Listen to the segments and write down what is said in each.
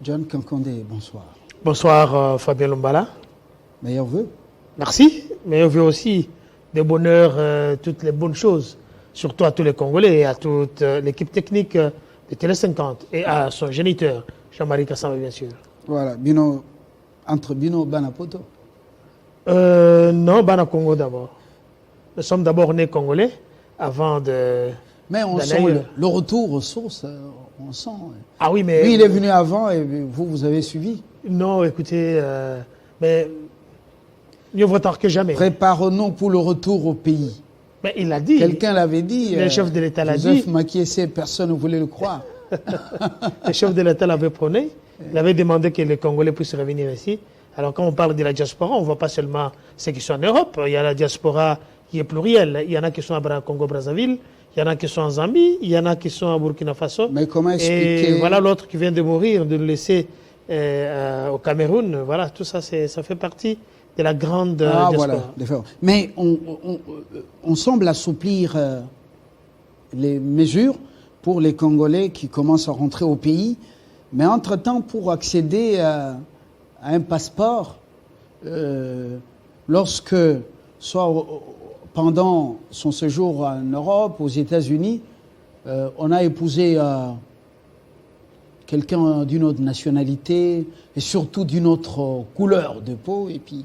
John Kankondé, bonsoir. Bonsoir Fabien Lombala. Meilleurs vœux. Merci. Meilleurs vœux aussi. Des bonheurs, toutes les bonnes choses. Surtout à tous les Congolais et à toute l'équipe technique de Télé 50 et à son géniteur, Jean-Marie Kassamba, bien sûr. Voilà, entre Bino et Banapoto. Non, Bana Congo d'abord. Nous sommes d'abord nés Congolais avant de... Mais on sent le retour aux sources, on sent. Ah oui, mais... Lui, il est venu avant et vous avez suivi. Non, écoutez, mais mieux vaut tard que jamais. Préparons-nous pour le retour au pays. Mais il l'a dit. Quelqu'un l'avait dit. Le chef de l'État l'a dit. Joseph Makiessé, personne ne voulait le croire. Le chef de l'État l'avait prôné. Il avait demandé que les Congolais puissent revenir ici. Alors quand on parle de la diaspora, on ne voit pas seulement ceux qui sont en Europe. Il y a la diaspora qui est plurielle. Il y en a qui sont à Congo-Brazzaville, il y en a qui sont en Zambie, il y en a qui sont à Burkina Faso. Mais comment expliquer... Et voilà l'autre qui vient de mourir, de le laisser au Cameroun. Voilà, tout ça, ça fait partie de la grande diaspora. Voilà. Mais on semble assouplir les mesures pour les Congolais qui commencent à rentrer au pays. Mais entre-temps, pour accéder à un passeport, lorsque, soit pendant son séjour en Europe, aux États-Unis, on a épousé quelqu'un d'une autre nationalité et surtout d'une autre couleur de peau, et puis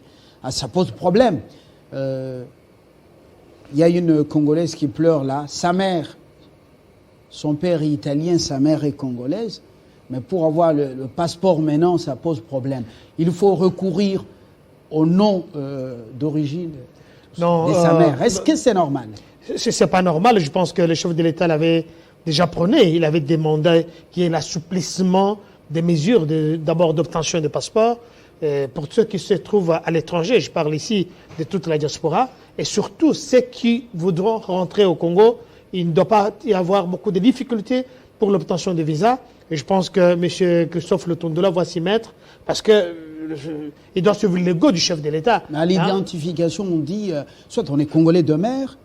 ça pose problème. Il y a une Congolaise qui pleure là, sa mère, son père est italien, sa mère est congolaise, mais pour avoir le passeport maintenant, ça pose problème. Il faut recourir au nom d'origine de sa mère. Est-ce que c'est normal? C'est pas normal. Je pense que le chef de l'État l'avait déjà prôné. Il avait demandé qu'il y ait l'assouplissement des mesures d'abord d'obtention de passeport pour ceux qui se trouvent à l'étranger. Je parle ici de toute la diaspora. Et surtout, ceux qui voudront rentrer au Congo, il ne doit pas y avoir beaucoup de difficultés pour l'obtention de visa. Et je pense que M. Christophe Lutondola va s'y mettre parce que il doit suivre l'ego du chef de l'État. À l'identification, on dit soit on est Congolais de mère,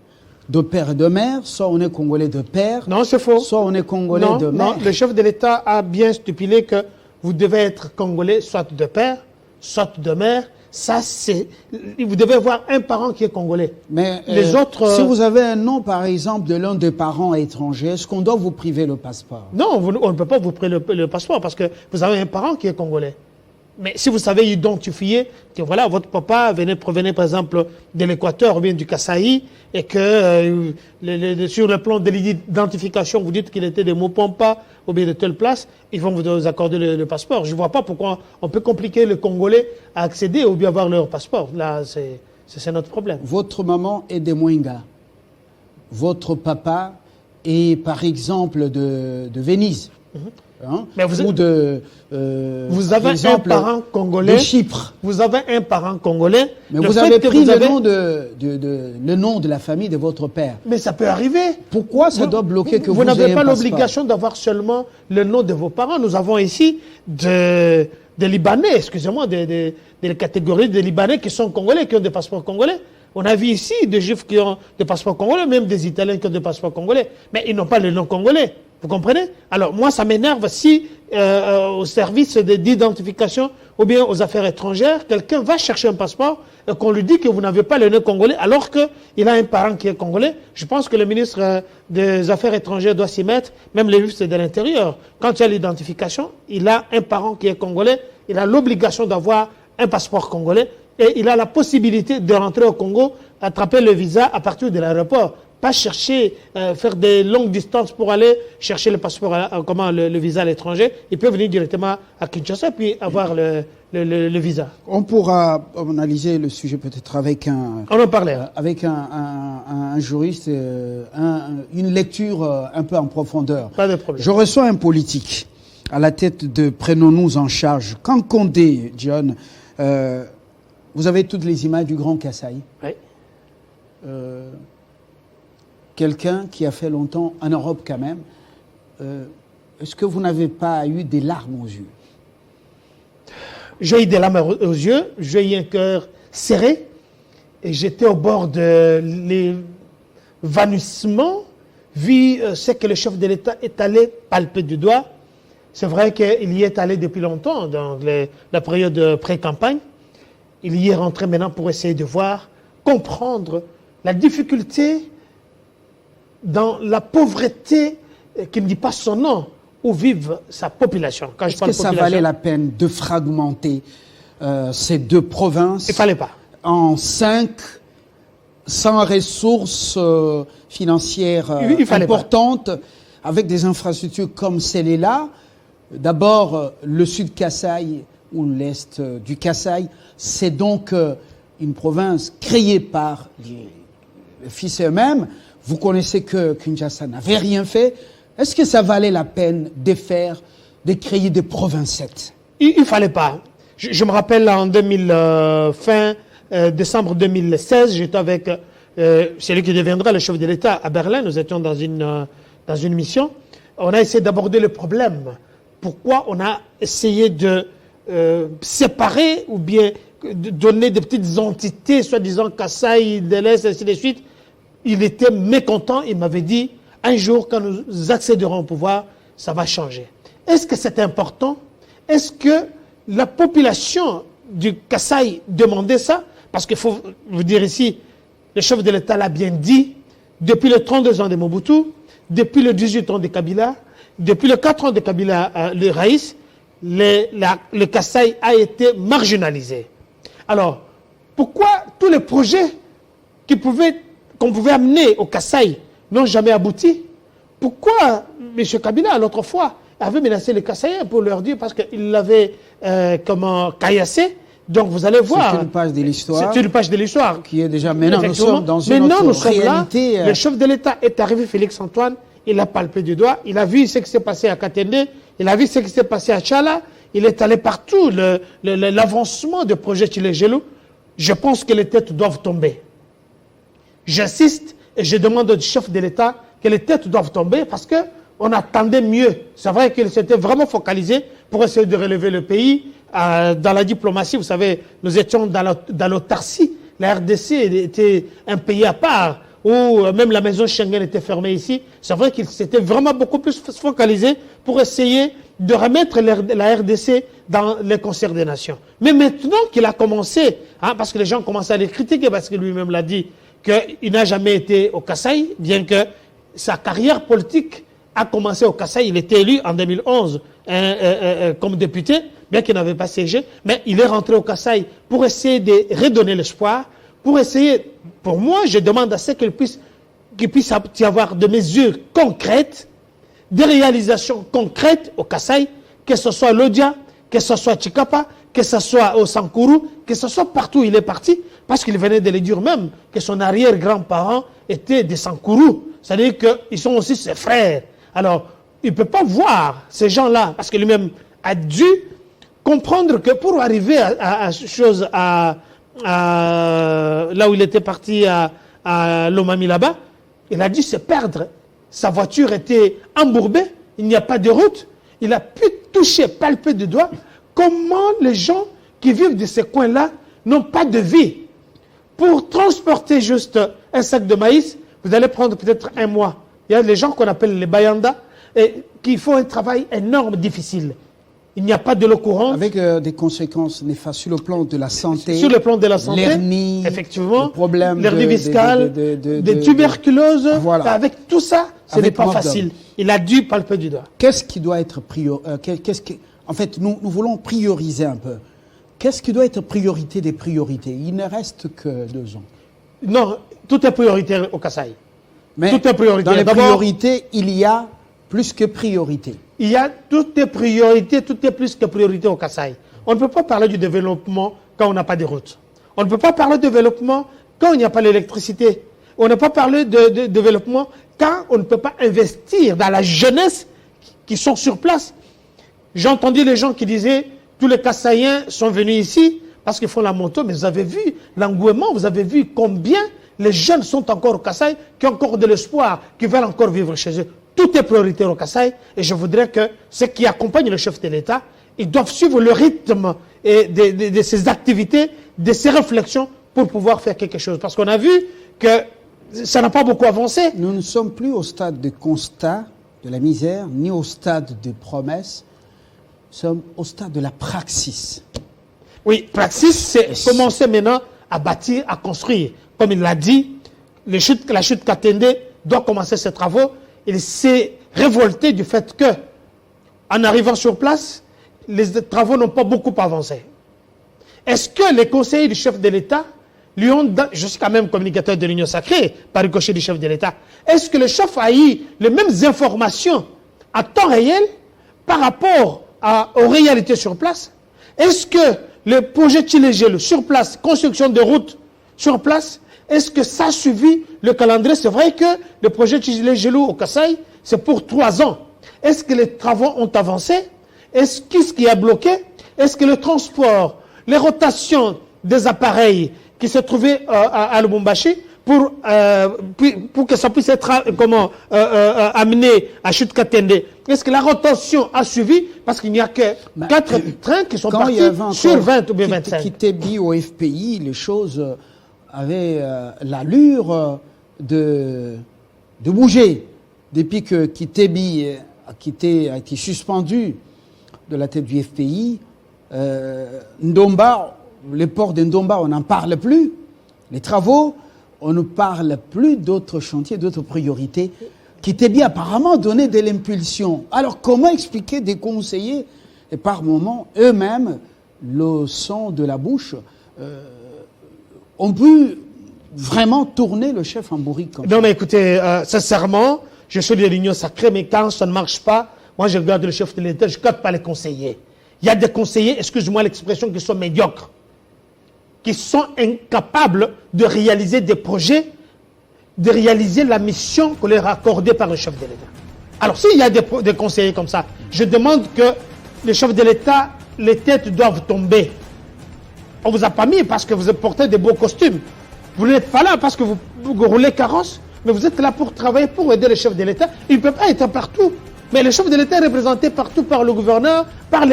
de père et de mère, soit on est Congolais de père. Non, c'est faux. Soit on est Congolais de mère. Non, le chef de l'État a bien stipulé que vous devez être Congolais soit de père, soit de mère. Ça, c'est... Vous devez avoir un parent qui est Congolais. Mais les autres... si vous avez un nom, par exemple, de l'un des parents étrangers, est-ce qu'on doit vous priver le passeport? Non, on ne peut pas vous priver le passeport parce que vous avez un parent qui est Congolais. Mais si vous savez identifier que voilà, votre papa provenait par exemple de l'Équateur ou bien du Kasaï et que sur le plan de l'identification, vous dites qu'il était de Mopampa ou bien de telle place, ils vont vous accorder le passeport. Je ne vois pas pourquoi on peut compliquer les Congolais à accéder ou bien avoir leur passeport. Là, c'est notre problème. Votre maman est de Mwenga. Votre papa est par exemple de Venise. Hein? Mais vous avez un parent congolais. De Chypre. Vous avez un parent congolais. Mais vous avez pris le nom de la famille de votre père. Mais ça peut arriver. Pourquoi ça doit bloquer que vous ayez un n'avez pas passeport? l'obligation d'avoir seulement le nom de vos parents. Nous avons ici des Libanais, excusez-moi, des catégories de Libanais qui sont congolais, qui ont des passeports congolais. On a vu ici des Juifs qui ont des passeports congolais, même des Italiens qui ont des passeports congolais. Mais ils n'ont pas le nom congolais. Vous comprenez? Alors moi, ça m'énerve si au service d'identification ou bien aux affaires étrangères, quelqu'un va chercher un passeport et qu'on lui dit que vous n'avez pas le nom congolais alors qu'il a un parent qui est congolais. Je pense que le ministre des Affaires étrangères doit s'y mettre, même les ministres de l'Intérieur. Quand il y a l'identification, il a un parent qui est congolais, il a l'obligation d'avoir un passeport congolais et il a la possibilité de rentrer au Congo, attraper le visa à partir de l'aéroport. Pas chercher, faire des longues distances pour aller chercher le passeport, le visa à l'étranger. Il peut venir directement à Kinshasa puis avoir le visa. On pourra analyser le sujet peut-être avec un juriste, une lecture un peu en profondeur. Pas de problème. Je reçois un politique à la tête de Prenons-nous en charge. Kankondé, John, vous avez toutes les images du Grand Kasaï. Oui. Quelqu'un qui a fait longtemps en Europe quand même, est-ce que vous n'avez pas eu des larmes aux yeux? J'ai eu des larmes aux yeux, j'ai eu un cœur serré et j'étais au bord de l'évanouissement vu ce que le chef de l'État est allé palper du doigt. C'est vrai qu'il y est allé depuis longtemps, dans la période pré-campagne. Il y est rentré maintenant pour essayer de voir, comprendre la difficulté dans la pauvreté qui ne dit pas son nom, où vive sa population. Quand Est-ce que ça valait la peine de fragmenter ces deux provinces? Il ne fallait pas. En 5, sans ressources financières importantes, avec des infrastructures comme celle-là. D'abord, le Sud Kasaï ou l'Est du Kasaï, c'est donc une province créée par les fils eux-mêmes. Vous connaissez que Kinshasa n'avait rien fait. Est-ce que ça valait la peine de créer des provincettes? Il ne fallait pas. Je me rappelle en fin décembre 2016, j'étais avec celui qui deviendra le chef de l'État à Berlin. Nous étions dans une mission. On a essayé d'aborder le problème. Pourquoi on a essayé de séparer ou bien de donner des petites entités, soi-disant Kasaï, de l'Est, ainsi de suite. Il était mécontent. Il m'avait dit, un jour, quand nous accéderons au pouvoir, ça va changer. Est-ce que c'est important? Est-ce que la population du Kasaï demandait ça? Parce qu'il faut vous dire ici, le chef de l'État l'a bien dit, depuis les 32 ans de Mobutu, depuis les 18 ans de Kabila, depuis les 4 ans de Kabila, le Raïs, le Kasaï a été marginalisé. Alors, pourquoi tous les projets qu'on pouvait amener au Kasaï n'ont jamais abouti? Pourquoi M. Kabila, l'autre fois, avait menacé les Kasaïens pour leur dire, parce qu'il l'avait caillassé? Donc vous allez voir. C'est une page de l'histoire. C'est une page de l'histoire. Qui est déjà maintenant, nous sommes dans une autre réalité. Là, le chef de l'État est arrivé, Félix Antoine, il a palpé du doigt, il a vu ce qui s'est passé à Katende, il a vu ce qui s'est passé à Tchala, il est allé partout, l'avancement de projet Tchilé-Gelou. Je pense que les têtes doivent tomber. J'insiste et je demande au chef de l'État que les têtes doivent tomber parce qu'on attendait mieux. C'est vrai qu'il s'était vraiment focalisé pour essayer de relever le pays. Dans la diplomatie, vous savez, nous étions dans l'autarcie. La RDC était un pays à part, où même la maison Schengen était fermée ici. C'est vrai qu'il s'était vraiment beaucoup plus focalisé pour essayer de remettre la RDC dans les concerts des nations. Mais maintenant qu'il a commencé, parce que les gens commencent à les critiquer, parce que lui-même l'a dit, qu'il n'a jamais été au Kasaï, bien que sa carrière politique a commencé au Kasaï. Il était élu en 2011 comme député, bien qu'il n'avait pas siégé, mais il est rentré au Kasaï pour essayer de redonner l'espoir, pour essayer, pour moi, je demande à ce qu'il puisse y avoir des mesures concrètes, des réalisations concrètes au Kasaï, que ce soit l'Odia, que ce soit Chikapa, que ce soit au Sankuru, que ce soit partout où il est parti, parce qu'il venait de le dire même, que son arrière-grand-parent était des Sankuru, c'est-à-dire qu'ils sont aussi ses frères. Alors, il ne peut pas voir ces gens-là, parce que lui-même a dû comprendre que pour arriver là où il était parti à Lomami là-bas, il a dû se perdre. Sa voiture était embourbée, il n'y a pas de route. Il a pu toucher, palper du doigt comment les gens qui vivent de ces coins-là n'ont pas de vie. Pour transporter juste un sac de maïs, vous allez prendre peut-être un mois. Il y a les gens qu'on appelle les Bayanda et qui font un travail énorme, difficile. Il n'y a pas de l'eau courante. Avec des conséquences néfastes sur le plan de la santé. Sur le plan de la santé. L'hernie. Effectivement. Le problème l'hernie viscale. Des tuberculoses. Voilà. Avec tout ça, ce n'est pas facile. Il a dû palper du doigt. Qu'est-ce qui doit être en fait, nous voulons prioriser un peu. Qu'est-ce qui doit être priorité des priorités? Il ne reste que 2 ans. Non, tout est prioritaire au Kasaï. Mais tout est prioritaire. Dans les priorités, il y a plus que priorité. Il y a toutes les priorités, tout est plus que priorité au Kasaï. On ne peut pas parler du développement quand on n'a pas de route. On ne peut pas parler de développement quand il n'y a pas l'électricité. On ne peut pas parler de développement quand on ne peut pas investir dans la jeunesse qui sont sur place. J'ai entendu les gens qui disaient tous les Kasaïens sont venus ici parce qu'ils font la moto, mais vous avez vu l'engouement, vous avez vu combien les jeunes sont encore au Kasaï, qui ont encore de l'espoir, qui veulent encore vivre chez eux. Tout est prioritaire au Kasaï et je voudrais que ceux qui accompagnent le chef de l'État, ils doivent suivre le rythme de ces activités, de ces réflexions pour pouvoir faire quelque chose. Parce qu'on a vu que ça n'a pas beaucoup avancé. Nous ne sommes plus au stade de constat de la misère, ni au stade de promesses, sommes au stade de la praxis. Oui, praxis, c'est commencer maintenant à bâtir, à construire. Comme il l'a dit, la chute Katende doit commencer ses travaux. Il s'est révolté du fait que, en arrivant sur place, les travaux n'ont pas beaucoup avancé. Est-ce que les conseillers du chef de l'État lui ont... Je suis quand même communicateur de l'Union Sacrée, par ricochet du chef de l'État. Est-ce que le chef a eu les mêmes informations à temps réel par rapport aux réalités sur place? Est-ce que le projet Tchilégelo sur place, construction de routes sur place, est-ce que ça a suivi le calendrier? C'est vrai que le projet Tchilégelo au Kasaï, c'est pour 3 ans. Est-ce que les travaux ont avancé? Qu'est-ce qui a bloqué? Est-ce que le transport, les rotations des appareils qui se trouvaient à Lubumbashi pour que ça puisse être amené à Chute Katende, est-ce que la rotation a suivi? Parce qu'il n'y a que 4 trains qui sont partis sur 20 ou bien 25. Qui était mis au FPI, les choses avaient l'allure de bouger. Depuis que Kitebi a été suspendu de la tête du FPI, Ndomba, les ports de Ndomba, on n'en parle plus. Les travaux, on ne parle plus d'autres chantiers, d'autres priorités. Kitebi apparemment donné de l'impulsion. Alors comment expliquer des conseillers, et par moments, eux-mêmes, le son de la bouche, ont pu vraiment tourner le chef en bourrique? Non mais écoutez, sincèrement, je suis de l'Union Sacrée, mais quand ça ne marche pas, moi je regarde le chef de l'État, je ne regarde pas les conseillers. Il y a des conseillers, excuse-moi l'expression, qui sont médiocres, qui sont incapables de réaliser des projets, de réaliser la mission qu'on leur a accordée par le chef de l'État. Alors s'il y a des conseillers comme ça, je demande que le chef de l'État, les têtes doivent tomber. On ne vous a pas mis parce que vous portez des beaux costumes. Vous n'êtes pas là parce que vous roulez carrosse, mais vous êtes là pour travailler, pour aider le chef de l'État. Il ne peut pas être partout. Mais le chef de l'État est représenté partout par le gouverneur, par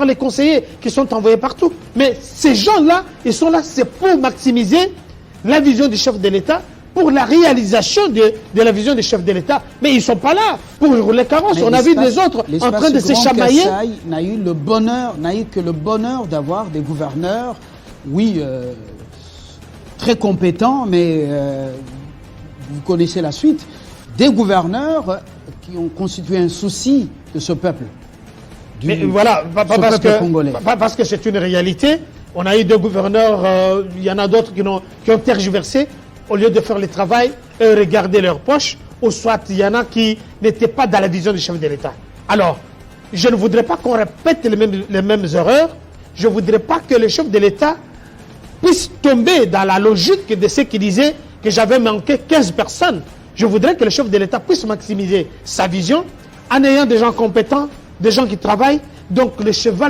les conseillers qui sont envoyés partout. Mais ces gens-là, ils sont là, c'est pour maximiser la vision du chef de l'État, pour la réalisation de la vision du chef de l'État. Mais ils ne sont pas là pour rouler carrosse. On a vu des autres en train de se chamailler. N'a eu que le bonheur d'avoir des gouverneurs, oui, très compétents, mais vous connaissez la suite, des gouverneurs qui ont constitué un souci de ce peuple. Mais voilà, parce que c'est une réalité. On a eu des gouverneurs, il y en a d'autres qui ont tergiversé. Au lieu de faire le travail, eux regarder leurs poches, ou soit il y en a qui n'étaient pas dans la vision du chef de l'État. Alors, je ne voudrais pas qu'on répète les mêmes erreurs. Je ne voudrais pas que le chef de l'État puisse tomber dans la logique de ceux qui disaient que j'avais manqué 15 personnes. Je voudrais que le chef de l'État puisse maximiser sa vision en ayant des gens compétents, des gens qui travaillent. Donc les chevaux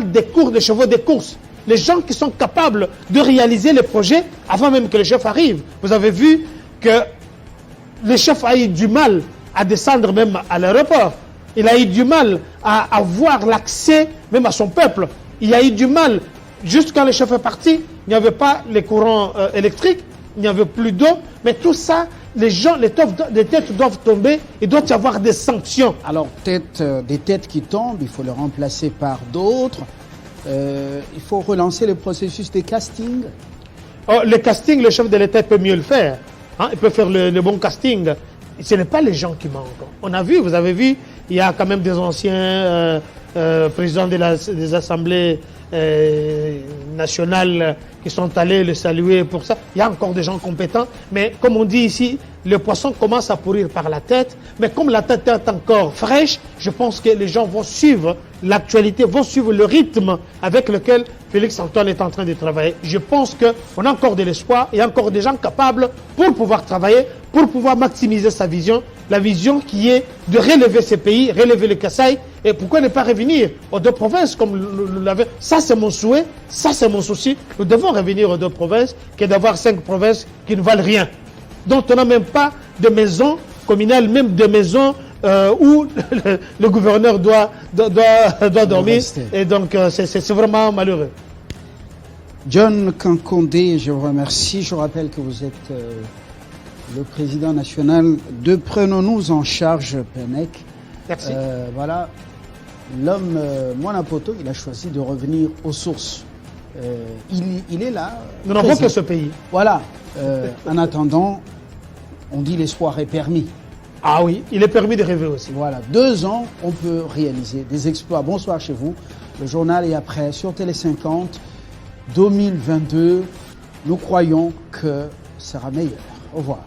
des courses. Les gens qui sont capables de réaliser les projets avant même que le chef arrive. Vous avez vu que le chef a eu du mal à descendre même à l'aéroport. Il a eu du mal à avoir l'accès même à son peuple. Il a eu du mal, juste quand le chef est parti, il n'y avait pas les courants électriques, il n'y avait plus d'eau. Mais tout ça, les têtes doivent tomber, il doit y avoir des sanctions. Alors des têtes qui tombent, il faut les remplacer par d'autres. Il faut relancer le processus de casting. Le casting, le chef de l'État peut mieux le faire. Hein? Il peut faire le bon casting. Ce n'est pas les gens qui manquent. On a vu, vous avez vu, il y a quand même des anciens présidents des assemblées nationales qui sont allés le saluer pour ça. Il y a encore des gens compétents. Mais comme on dit ici, le poisson commence à pourrir par la tête. Mais comme la tête est encore fraîche, je pense que les gens vont suivre l'actualité, vont suivre le rythme avec lequel Félix-Antoine est en train de travailler. Je pense qu'on a encore de l'espoir. Il y a encore des gens capables pour pouvoir travailler, pour pouvoir maximiser sa vision. La vision qui est de relever ces pays, relever le Kasaï. Et pourquoi ne pas revenir aux 2 provinces comme l'avait. Ça, c'est mon souhait. Ça, c'est mon souci. Nous devons revenir aux 2 provinces que d'avoir 5 provinces qui ne valent rien. Dont on n'a même pas de maisons communales, même de maisons où le gouverneur doit dormir. Et donc, c'est vraiment malheureux. John Kankondé, je vous remercie. Je rappelle que vous êtes le président national de Prenons-nous en charge, PENEC. Merci. Voilà. l'homme Moana Poto, il a choisi de revenir aux sources. Il est là. Nous n'avons que ce pays. Voilà. En attendant, on dit l'espoir est permis. Ah oui, il est permis de rêver aussi. Voilà, 2 ans, on peut réaliser des exploits. Bonsoir chez vous. Le journal est après sur Télé 50. 2022, nous croyons que sera meilleur. Au revoir.